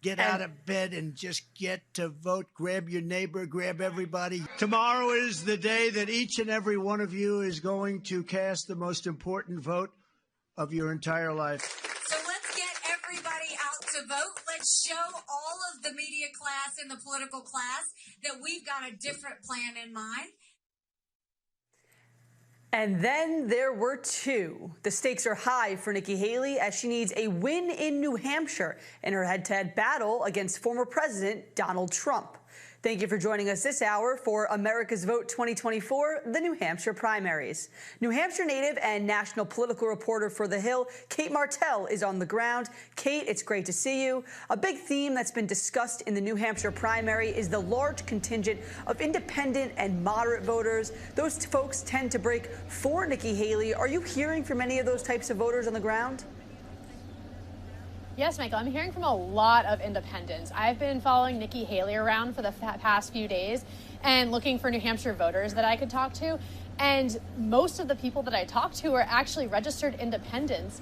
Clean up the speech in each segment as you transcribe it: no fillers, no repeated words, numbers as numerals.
Get out of bed and just get to vote. Grab your neighbor, grab everybody. Tomorrow is the day that each and every one of you is going to cast the most important vote of your entire life. So let's get everybody out to vote. Let's show all of the media class and the political class that we've got a different plan in mind. And then there were two. The stakes are high for Nikki Haley as she needs a win in New Hampshire in her head-to-head battle against former President Donald Trump. Thank you for joining us this hour for America's Vote 2024, the New Hampshire primaries. New Hampshire native and national political reporter for The Hill, Kate Martell, is on the ground. Kate, it's great to see you. A big theme that's been discussed in the New Hampshire primary is the large contingent of independent and moderate voters. Those folks tend to break for Nikki Haley. Are you hearing from any of those types of voters on the ground? Yes, Michael, I'm hearing from a lot of independents. I've been following Nikki Haley around for the past few days and looking for New Hampshire voters that I could talk to. And most of the people that I talked to are actually registered independents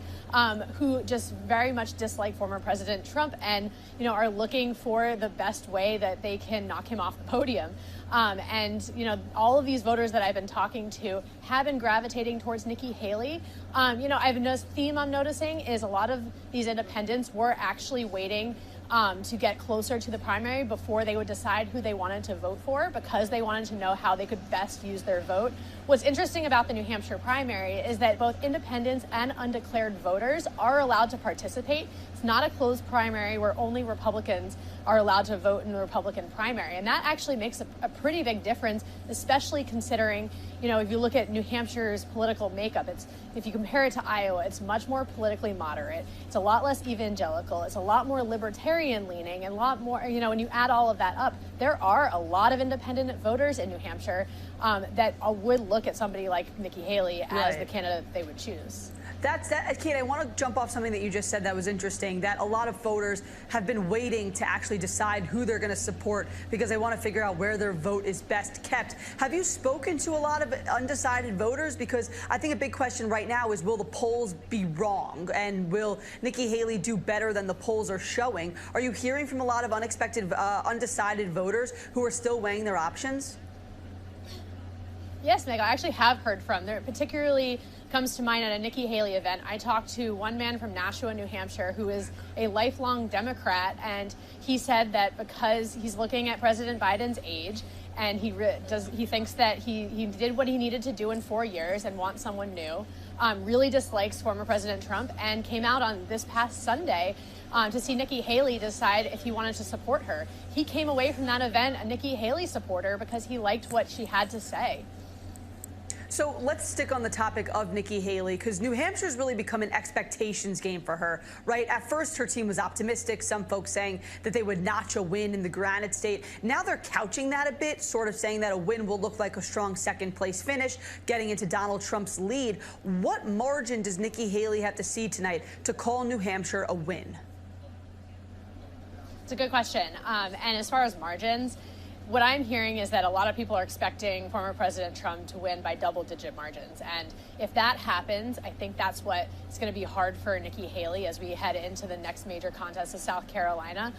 who just very much dislike former President Trump and, are looking for the best way that they can knock him off the podium. All of these voters that I've been talking to have been gravitating towards Nikki Haley. I've noticed theme I'm noticing is a lot of these independents were actually waiting to get closer to the primary before they would decide who they wanted to vote for, because they wanted to know how they could best use their vote. What's interesting about the New Hampshire primary is that both independents and undeclared voters are allowed to participate. It's not a closed primary where only Republicans are allowed to vote in the Republican primary. And that actually makes a pretty big difference, especially considering, if you look at New Hampshire's political makeup, if you compare it to Iowa, it's much more politically moderate. It's a lot less evangelical. It's a lot more libertarian leaning and a lot more, when you add all of that up, there are a lot of independent voters in New Hampshire that would look at somebody like Nikki Haley as the candidate they would choose. Kate, I want to jump off something that you just said that was interesting, that a lot of voters have been waiting to actually decide who they're going to support because they want to figure out where their vote is best kept. Have you spoken to a lot of undecided voters? Because I think a big question right now is, will the polls be wrong? And will Nikki Haley do better than the polls are showing? Are you hearing from a lot of undecided voters who are still weighing their options? Yes, Meg, I actually have heard from there, particularly comes to mind at a Nikki Haley event. I talked to one man from Nashua, New Hampshire, who is a lifelong Democrat, and he said that because he's looking at President Biden's age, and he thinks that he did what he needed to do in 4 years and wants someone new, really dislikes former President Trump, and came out on this past Sunday to see Nikki Haley decide if he wanted to support her. He came away from that event a Nikki Haley supporter because he liked what she had to say. So let's stick on the topic of Nikki Haley, because New Hampshire's really become an expectations game for her, right? At first, her team was optimistic, some folks saying that they would notch a win in the Granite State. Now they're couching that a bit, sort of saying that a win will look like a strong second-place finish, getting into Donald Trump's lead. What margin does Nikki Haley have to see tonight to call New Hampshire a win? It's a good question. And as far as margins, what I'm hearing is that a lot of people are expecting former President Trump to win by double-digit margins. And if that happens, I think that's what is going to be hard for Nikki Haley as we head into the next major contest of South Carolina.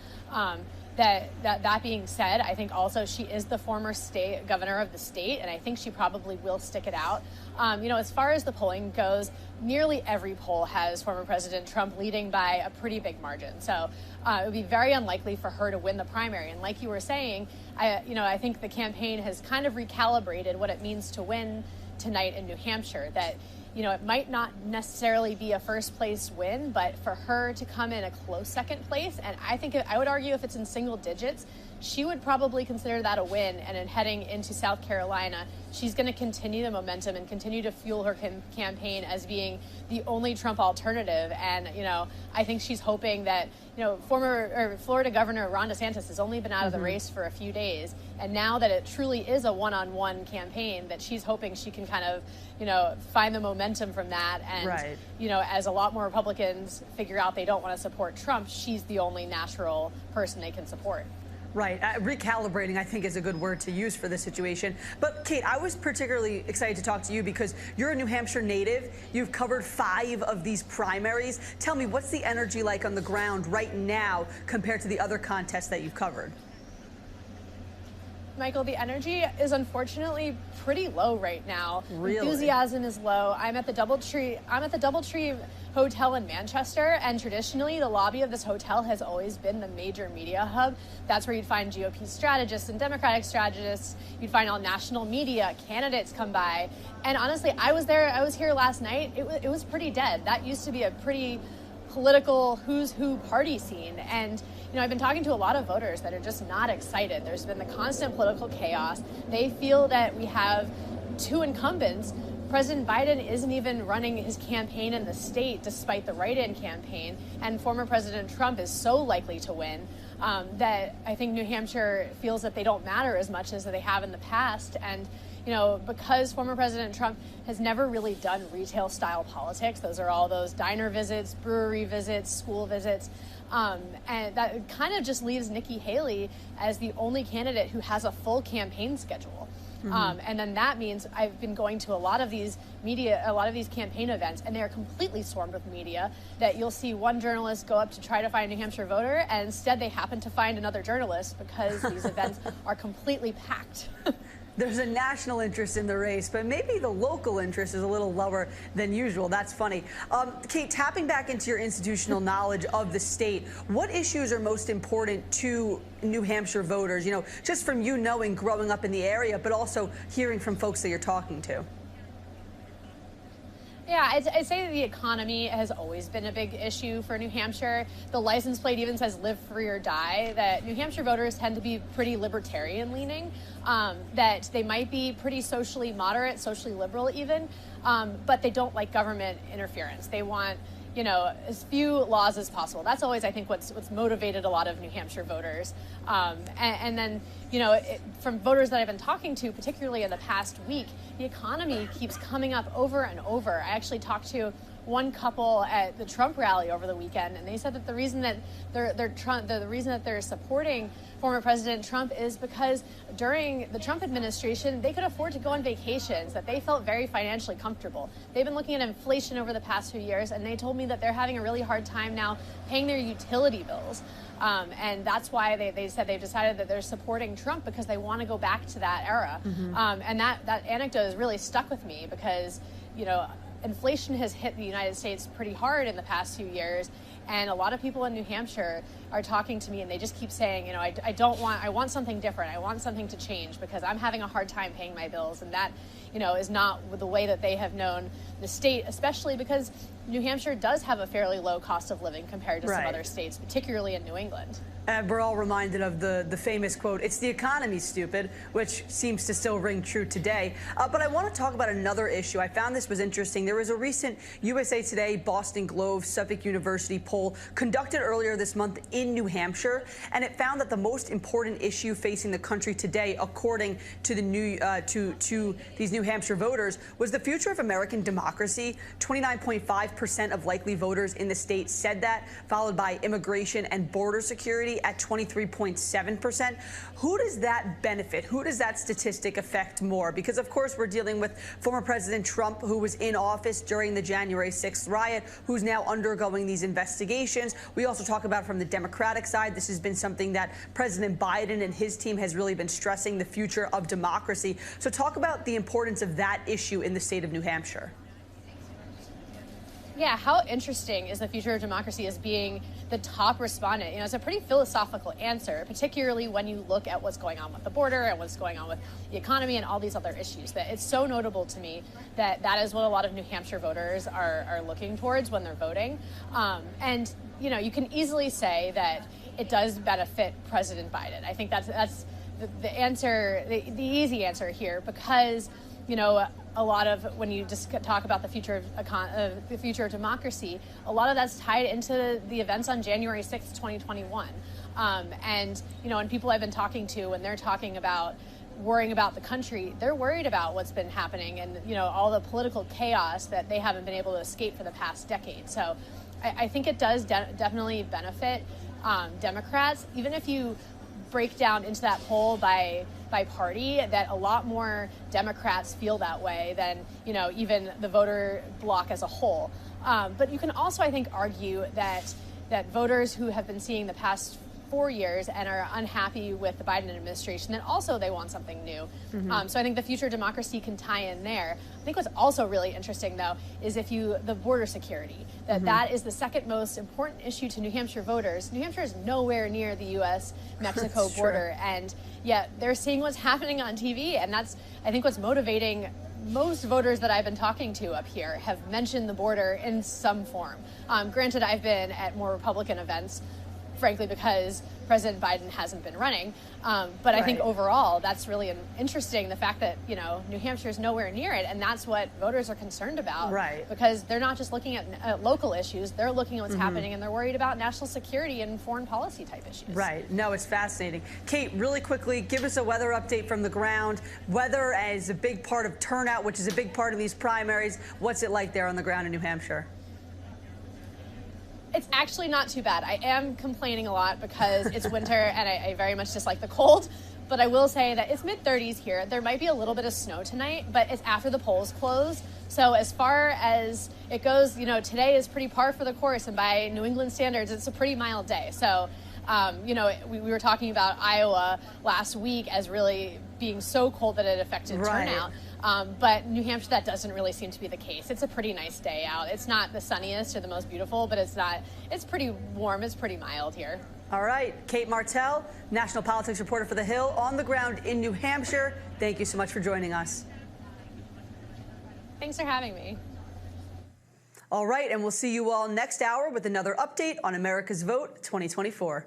That being said, I think also she is the former state governor of the state, and I think she probably will stick it out. As far as the polling goes, nearly every poll has former President Trump leading by a pretty big margin. So it would be very unlikely for her to win the primary. And like you were saying, I think the campaign has kind of recalibrated what it means to win tonight in New Hampshire, that it might not necessarily be a first place win, but for her to come in a close second place, and I would argue if it's in single digits, she would probably consider that a win. And in heading into South Carolina, she's going to continue the momentum and continue to fuel her campaign as being the only Trump alternative. And, I think she's hoping that, former Florida Governor Ron DeSantis has only been out of the race for a few days. And now that it truly is a one-on-one campaign, that she's hoping she can kind of, find the momentum from that. And, as a lot more Republicans figure out they don't want to support Trump, she's the only natural person they can support. Right. Recalibrating, I think, is a good word to use for this situation. But, Kate, I was particularly excited to talk to you because you're a New Hampshire native. You've covered 5 of these primaries. Tell me, what's the energy like on the ground right now compared to the other contests that you've covered? Michael, the energy is unfortunately pretty low right now. Really? Enthusiasm is low. I'm at the DoubleTree Hotel in Manchester, and traditionally the lobby of this hotel has always been the major media hub. That's where you'd find GOP strategists and Democratic strategists. You'd find all national media, candidates come by. And honestly, I was here last night. It was pretty dead. That used to be a pretty political who's who party scene. And I've been talking to a lot of voters that are just not excited. There's been the constant political chaos. They feel that we have 2 incumbents. President Biden isn't even running his campaign in the state despite the write-in campaign. And former President Trump is so likely to win that I think New Hampshire feels that they don't matter as much as they have in the past. And because former President Trump has never really done retail-style politics, those are all those diner visits, brewery visits, school visits, and that kind of just leaves Nikki Haley as the only candidate who has a full campaign schedule. And then that means I've been going to a lot of these campaign events, and they are completely swarmed with media, that you'll see one journalist go up to try to find a New Hampshire voter, and instead they happen to find another journalist because these events are completely packed. There's a national interest in the race, but maybe the local interest is a little lower than usual. That's funny. Kate, tapping back into your institutional knowledge of the state, what issues are most important to New Hampshire voters? Just from you knowing, growing up in the area, but also hearing from folks that you're talking to. Yeah, I'd say that the economy has always been a big issue for New Hampshire. The license plate even says live free or die, that New Hampshire voters tend to be pretty libertarian leaning, that they might be pretty socially moderate, socially liberal even, but they don't like government interference. They want as few laws as possible. That's always, I think, what's motivated a lot of New Hampshire voters. And then, from voters that I've been talking to, particularly in the past week, the economy keeps coming up over and over. I actually talked to one couple at the Trump rally over the weekend, and they said that the reason that they're supporting former President Trump is because during the Trump administration, they could afford to go on vacations, that they felt very financially comfortable. They've been looking at inflation over the past few years, and they told me that they're having a really hard time now paying their utility bills. And that's why they said they've decided that they're supporting Trump because they want to go back to that era. And that anecdote has really stuck with me because, inflation has hit the United States pretty hard in the past few years. And a lot of people in New Hampshire are talking to me, and they just keep saying, I want something different. I want something to change because I'm having a hard time paying my bills. And that, is not the way that they have known the state, especially because New Hampshire does have a fairly low cost of living compared to some other states, particularly in New England. And we're all reminded of the famous quote, "It's the economy, stupid," which seems to still ring true today. But I want to talk about another issue. I found this was interesting. There was a recent USA Today, Boston Globe, Suffolk University poll conducted earlier this month in New Hampshire, and it found that the most important issue facing the country today, according to the these New Hampshire voters, was the future of American democracy. 29.5% of likely voters in the state said that, followed by immigration and border security at 23.7%. Who does that benefit? Who does that statistic affect more? Because, of course, we're dealing with former President Trump, who was in office during the January 6th riot, who's now undergoing these investigations. We also talk about from the Democratic side, this has been something that President Biden and his team has really been stressing, the future of democracy. So talk about the importance of that issue in the state of New Hampshire. Yeah, how interesting is the future of democracy as being the top respondent? It's a pretty philosophical answer, particularly when you look at what's going on with the border and what's going on with the economy and all these other issues. That it's so notable to me that that is what a lot of New Hampshire voters are looking towards when they're voting. And you can easily say that it does benefit President Biden. I think that's the answer, the easy answer here, because a lot of when you just talk about the future of democracy, a lot of that's tied into the events on January 6th, 2021. And people I've been talking to, when they're talking about worrying about the country, they're worried about what's been happening and all the political chaos that they haven't been able to escape for the past decade. So I think it does definitely benefit Democrats, even if you break down into that poll by party, that a lot more Democrats feel that way than, you know, even the voter bloc as a whole. But you can also, I think, argue that voters who have been seeing the past 4 years and are unhappy with the Biden administration, that also they want something new. So I think the future democracy can tie in there. I think what's also really interesting, though, is the border security, that is the second most important issue to New Hampshire voters. New Hampshire is nowhere near the U.S.-Mexico border, and yet they're seeing what's happening on TV, and that's, I think, what's motivating most voters that I've been talking to up here have mentioned the border in some form. Granted, I've been at more Republican events, frankly, because President Biden hasn't been running. But I think overall, that's really interesting, the fact that, you know, New Hampshire is nowhere near it, and that's what voters are concerned about. Right. Because they're not just looking at local issues, they're looking at what's happening, and they're worried about national security and foreign policy type issues. Right. No, it's fascinating. Kate, really quickly, give us a weather update from the ground. Weather is a big part of turnout, which is a big part of these primaries. What's it like there on the ground in New Hampshire? It's actually not too bad. I am complaining a lot because it's winter and I very much dislike the cold. But I will say that it's mid-30s here. There might be a little bit of snow tonight, but it's after the polls close. So as far as it goes, you know, today is pretty par for the course. And by New England standards, it's a pretty mild day. So, you know, we were talking about Iowa last week as really being so cold that it affected turnout. But New Hampshire, that doesn't really seem to be the case. It's a pretty nice day out. It's not the sunniest or the most beautiful, but it's pretty warm. It's pretty mild here. All right. Kate Martell, national politics reporter for The Hill, on the ground in New Hampshire. Thank you so much for joining us. Thanks for having me. All right. And we'll see you all next hour with another update on America's Vote 2024.